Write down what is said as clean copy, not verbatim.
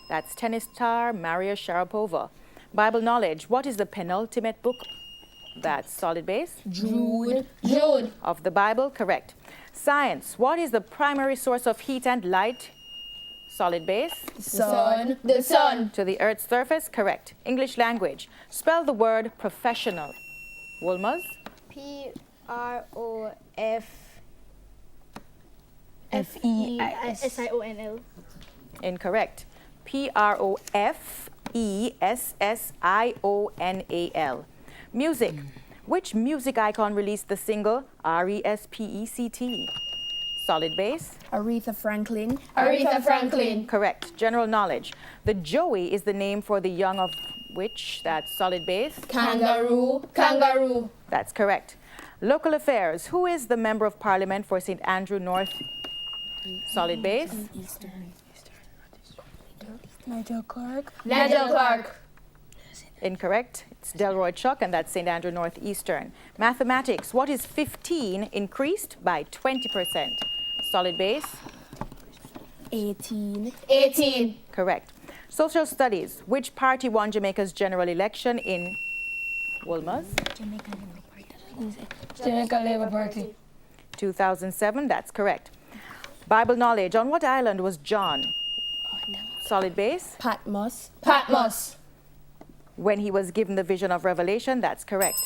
That's tennis star Maria Sharapova. Bible knowledge. What is the penultimate book? That's solid base. Jude. Of the Bible, correct. Science. What is the primary source of heat and light? Solid base. Sun. The sun. To the Earth's surface, correct. English language. Spell the word professional. Wolmers. Professional. Incorrect. Professional. Music. Which music icon released the single RESPECT? Solid base. Aretha Franklin. Correct. General knowledge. The joey is the name for the young of which? That's solid base. Kangaroo. That's correct. Local affairs. Who is the member of parliament for St. Andrew North? Solid base. Nigel Clark. Incorrect. It's Delroy Chuck, and that's St. Andrew Northeastern. Mathematics. What is 15 increased by 20%? Solid base. 18. Correct. Social studies. Which party won Jamaica's general election in Wolmers? Jamaica Labour Party. 2007. That's correct. Bible knowledge. On what island was John? Solid base. Patmos. When he was given the vision of Revelation, that's correct.